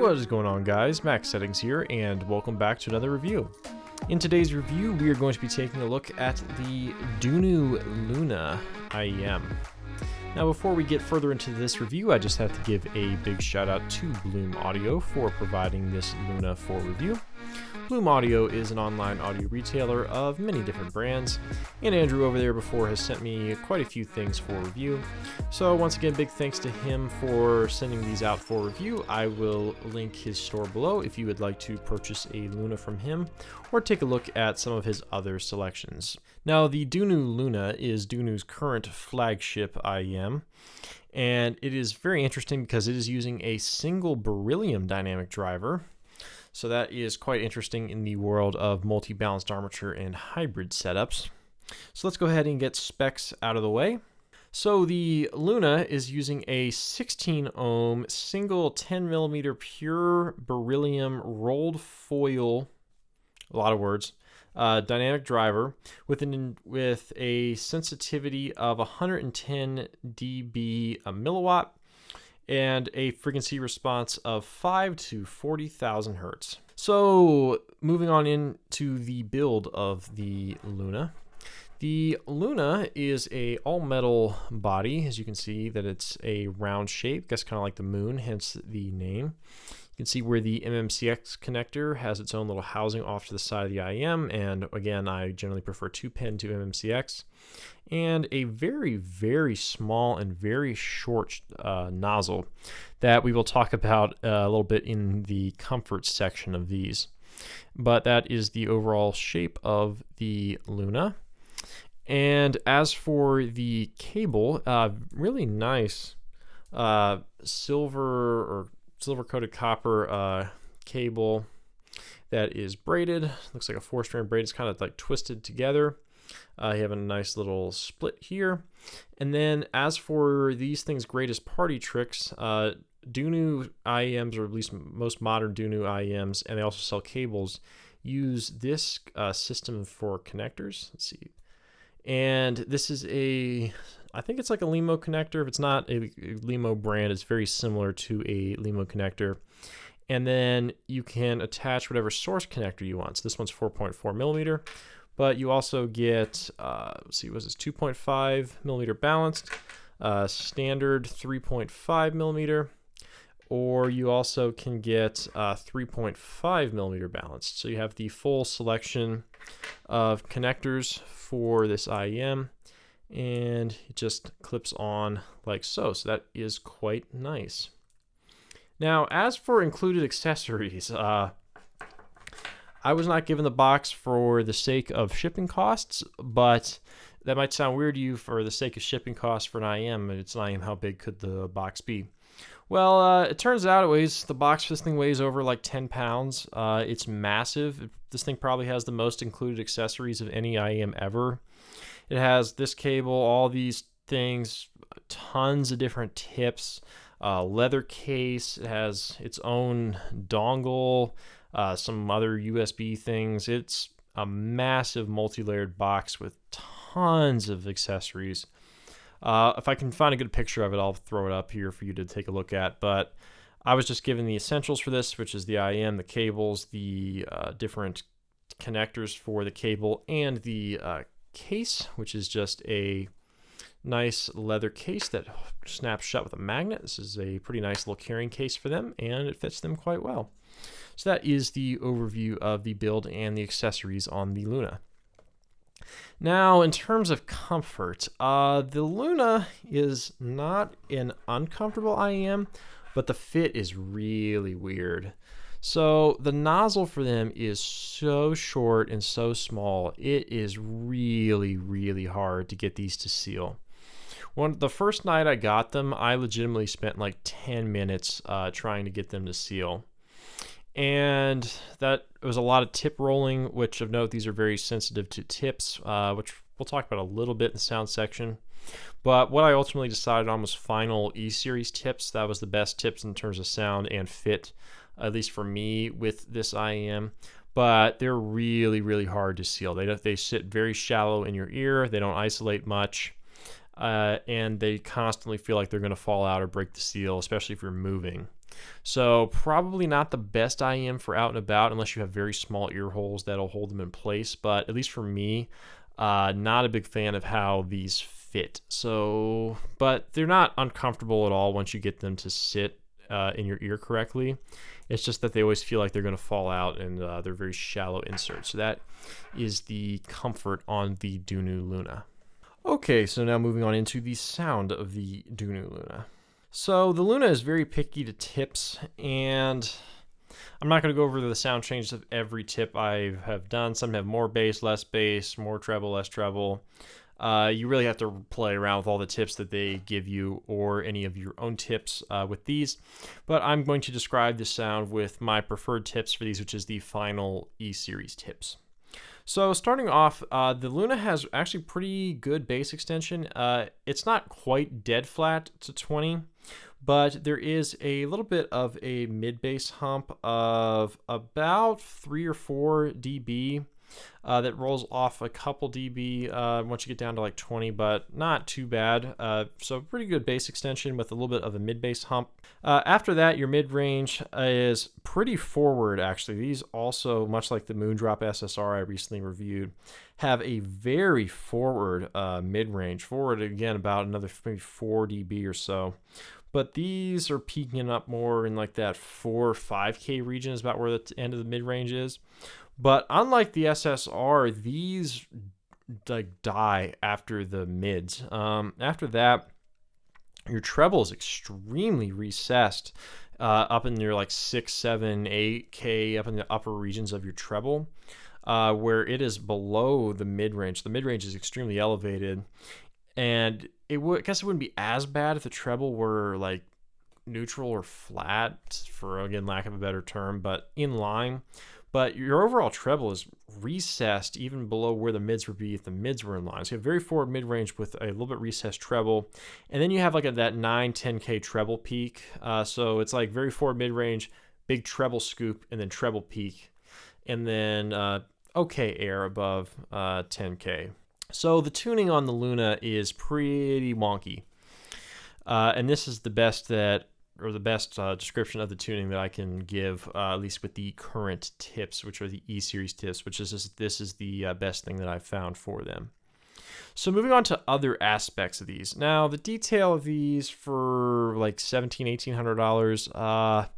What is going on, guys? Max Settings here, and welcome back to another review. In today's review, we are going to be taking a look at the Dunu Luna IEM. Now, before we get further into this review, I just have to give a big shout out to Bloom Audio for providing this Luna for review. Bloom Audio is an online audio retailer of many different brands, and Andrew over there before has sent me quite a few things for review. So once again, big thanks to him for sending these out for review. I will link his store below if you would like to purchase a Luna from him or take a look at some of his other selections. Now, the Dunu Luna is Dunu's current flagship IEM, and it is very interesting because it is using a single beryllium dynamic driver. So that is quite interesting in the world of multi-balanced armature and hybrid setups. So let's go ahead and get specs out of the way. So the Luna is using a 16 ohm single 10 millimeter pure beryllium rolled foil, a lot of words, dynamic driver with a sensitivity of 110 dB a milliwatt and a frequency response of 5 to 40,000 hertz. So moving on into the build of the Luna. The Luna is a all metal body, as you can see that it's a round shape, I guess kind of like the moon, hence the name. You can see where the MMCX connector has its own little housing off to the side of the IEM, and again, I generally prefer 2-pin to MMCX, and a very, very small and very short nozzle that we will talk about a little bit in the comfort section of these. But that is the overall shape of the Luna. And as for the cable, really nice silver coated copper cable that is braided. Looks like a 4-strand braid. It's kind of like twisted together. You have a nice little split here. And then as for these things' greatest party tricks, Dunu IEMs, or at least most modern Dunu IEMs, and they also sell cables, use this system for connectors. Let's see. And this is I think it's like a LEMO connector. If it's not a LEMO brand, it's very similar to a LEMO connector. And then you can attach whatever source connector you want. So this one's 4.4 millimeter, but you also get, let's see, was this 2.5 millimeter balanced, standard 3.5 millimeter, or you also can get 3.5 millimeter balanced. So you have the full selection of connectors for this IEM, and it just clips on like so. So that is quite nice. Now, as for included accessories, I was not given the box for the sake of shipping costs, but that might sound weird to you for the sake of shipping costs for an IEM. It's an IEM, how big could the box be? Well, it turns out the box for this thing weighs over like 10 pounds. It's massive. This thing probably has the most included accessories of any IEM ever. It has this cable, all these things, tons of different tips, leather case. It has its own dongle, some other USB things. It's a massive multi-layered box with tons of accessories. If I can find a good picture of it, I'll throw it up here for you to take a look at. But I was just given the essentials for this, which is the IEM, the cables, the different connectors for the cable, and the case, which is just a nice leather case that snaps shut with a magnet. This is a pretty nice little carrying case for them, and it fits them quite well. So that is the overview of the build and the accessories on the Luna. Now, in terms of comfort, the Luna is not an uncomfortable IEM, but the fit is really weird. So the nozzle for them is so short and so small, it is really, really hard to get these to seal. The first night I got them, I legitimately spent like 10 minutes trying to get them to seal. And that was a lot of tip rolling, which of note, these are very sensitive to tips, which we'll talk about a little bit in the sound section. But what I ultimately decided on was final E-Series tips. That was the best tips in terms of sound and fit, at least for me with this IEM. But they're really, really hard to seal. They sit very shallow in your ear. They don't isolate much. And they constantly feel like they're going to fall out or break the seal, especially if you're moving. So probably not the best IEM for out and about unless you have very small ear holes that'll hold them in place. But at least for me, not a big fan of how these fit. So, but they're not uncomfortable at all once you get them to sit in your ear correctly. It's just that they always feel like they're going to fall out, and they're very shallow inserts. So that is the comfort on the Dunu Luna. Okay, so now moving on into the sound of the Dunu Luna. So the Luna is very picky to tips, and I'm not going to go over the sound changes of every tip I have done. Some have more bass, less bass, more treble, less treble. You really have to play around with all the tips that they give you or any of your own tips with these. But I'm going to describe the sound with my preferred tips for these, which is the final E-Series tips. So starting off, the Luna has actually pretty good bass extension. It's not quite dead flat to 20, but there is a little bit of a mid-bass hump of about 3 or 4 dB that rolls off a couple dB once you get down to like 20, but not too bad. So pretty good bass extension with a little bit of a mid-bass hump. After that, your mid-range is pretty forward, actually. These also, much like the Moondrop SSR I recently reviewed, have a very forward mid-range. Forward, again, about another maybe 4 dB or so. But these are peaking up more in like that 4 or 5K region is about where the end of the mid-range is. But unlike the SSR, these like die after the mids. After that, your treble is extremely recessed up in your like 6, 7, 8K, up in the upper regions of your treble, where it is below the mid-range. The mid-range is extremely elevated, and I guess it wouldn't be as bad if the treble were like neutral or flat, for again lack of a better term, but in line. But your overall treble is recessed even below where the mids would be if the mids were in line. So you have very forward mid-range with a little bit recessed treble. And then you have like that 9, 10K treble peak. So it's like very forward mid-range, big treble scoop, and then treble peak. And then okay air above 10K. So the tuning on the Luna is pretty wonky. And this is the best description of the tuning that I can give, at least with the current tips, which are the E-Series tips, which is this is the best thing that I've found for them. So moving on to other aspects of these. Now, the detail of these for like $1,700-$1,800,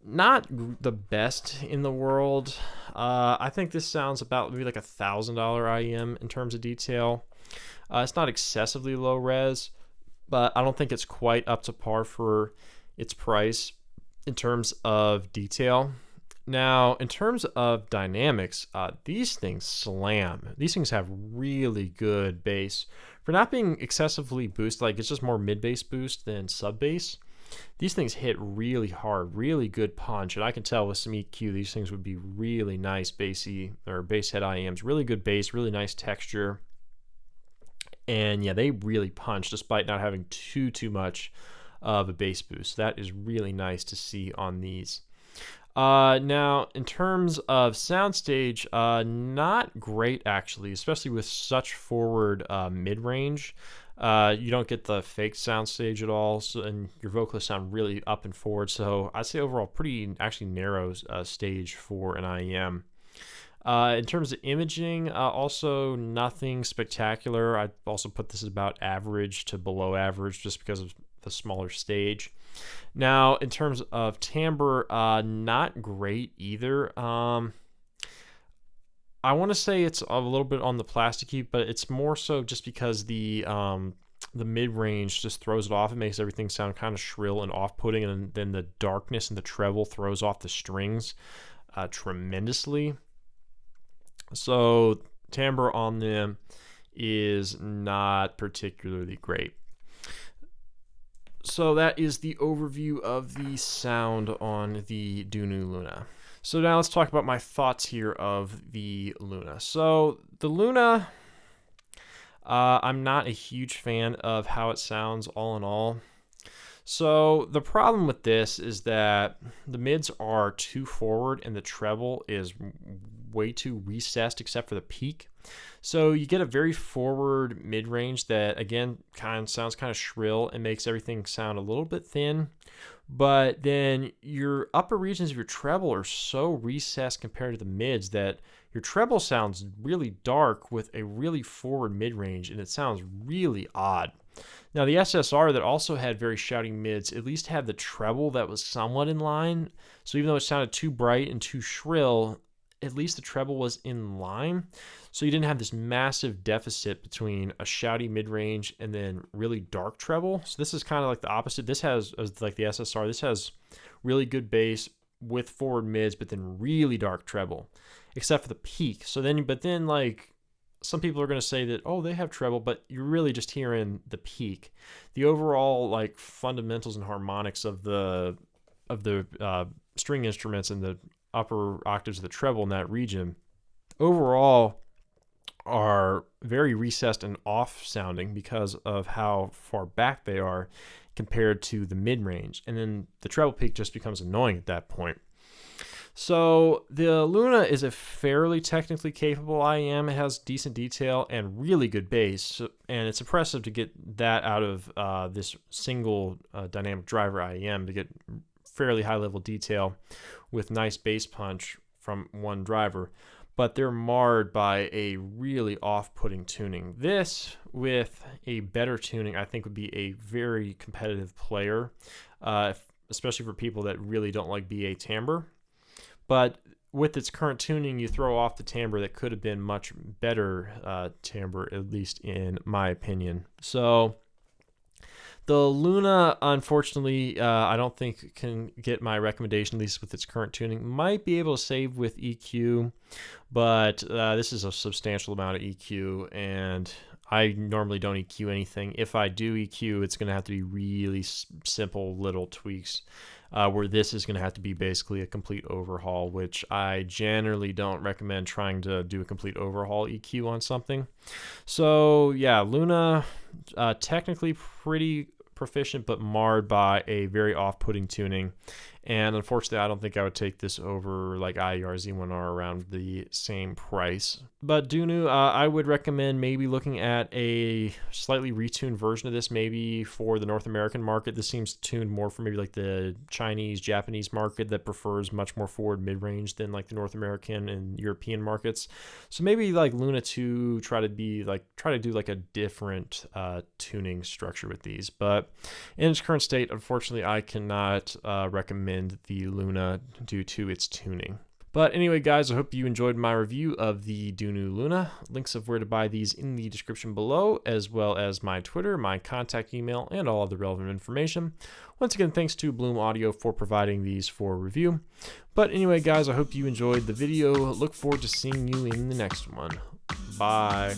not the best in the world. I think this sounds about maybe like $1,000 IEM in terms of detail. It's not excessively low res, but I don't think it's quite up to par for its price in terms of detail. Now, in terms of dynamics, these things slam. These things have really good bass. For not being excessively boosted, like it's just more mid-bass boost than sub-bass, these things hit really hard, really good punch. And I can tell with some EQ, these things would be really nice bassy or bass head IEMs. Really good bass, really nice texture. And yeah, they really punch despite not having too much of a bass boost. That is really nice to see on these. Now, in terms of soundstage, not great actually, especially with such forward mid-range. You don't get the fake soundstage at all, so, and your vocalists sound really up and forward. So I'd say overall pretty actually narrow stage for an IEM. In terms of imaging, also nothing spectacular. I'd also put this about average to below average just because of the smaller stage. Now, in terms of timbre, not great either. I want to say it's a little bit on the plasticky, but it's more so just because the mid-range just throws it off. It makes everything sound kind of shrill and off-putting, and then the darkness and the treble throws off the strings tremendously. So timbre on them is not particularly great. So that is the overview of the sound on the Dunu Luna. So now let's talk about my thoughts here of the Luna. So the Luna, I'm not a huge fan of how it sounds all in all. So the problem with this is that the mids are too forward and the treble is way too recessed except for the peak. So you get a very forward mid-range that, again, sounds kind of shrill and makes everything sound a little bit thin. But then your upper regions of your treble are so recessed compared to the mids that your treble sounds really dark with a really forward mid-range, and it sounds really odd. Now, the SSR that also had very shouty mids at least had the treble that was somewhat in line. So even though it sounded too bright and too shrill, at least the treble was in line. So you didn't have this massive deficit between a shouty mid-range and then really dark treble. So this is kind of like the opposite. This has, like the SSR, this has really good bass with forward mids, but then really dark treble, except for the peak. But then like some people are going to say that, oh, they have treble, but you're really just hearing the peak. The overall like fundamentals and harmonics of the string instruments and the upper octaves of the treble in that region overall are very recessed and off sounding because of how far back they are compared to the mid-range. And then the treble peak just becomes annoying at that point. So the Luna is a fairly technically capable IEM. It has decent detail and really good bass, and it's impressive to get that out of this single dynamic driver IEM, to get fairly high level detail with nice bass punch from one driver. But they're marred by a really off-putting tuning. This, with a better tuning, I think would be a very competitive player, especially for people that really don't like BA timbre. But with its current tuning, you throw off the timbre that could have been much better timbre, at least in my opinion. So the Luna, unfortunately, I don't think can get my recommendation, at least with its current tuning. Might be able to save with EQ, but this is a substantial amount of EQ, and I normally don't EQ anything. If I do EQ, it's going to have to be really simple little tweaks, where this is going to have to be basically a complete overhaul, which I generally don't recommend trying to do a complete overhaul EQ on something. So yeah, Luna, technically pretty proficient, but marred by a very off-putting tuning. And unfortunately, I don't think I would take this over like IER Z1R around the same price. But Dunu, I would recommend maybe looking at a slightly retuned version of this, maybe for the North American market. This seems tuned more for maybe like the Chinese, Japanese market that prefers much more forward mid-range than like the North American and European markets. So maybe like Luna 2, try to do like a different tuning structure with these. But in its current state, unfortunately, I cannot recommend the Luna due to its tuning. But anyway, guys, I hope you enjoyed my review of the Dunu Luna. Links of where to buy these in the description below, as well as my Twitter, my contact email, and all of the relevant information. Once again, thanks to Bloom Audio for providing these for review. But anyway, guys, I hope you enjoyed the video. Look forward to seeing you in the next one. Bye.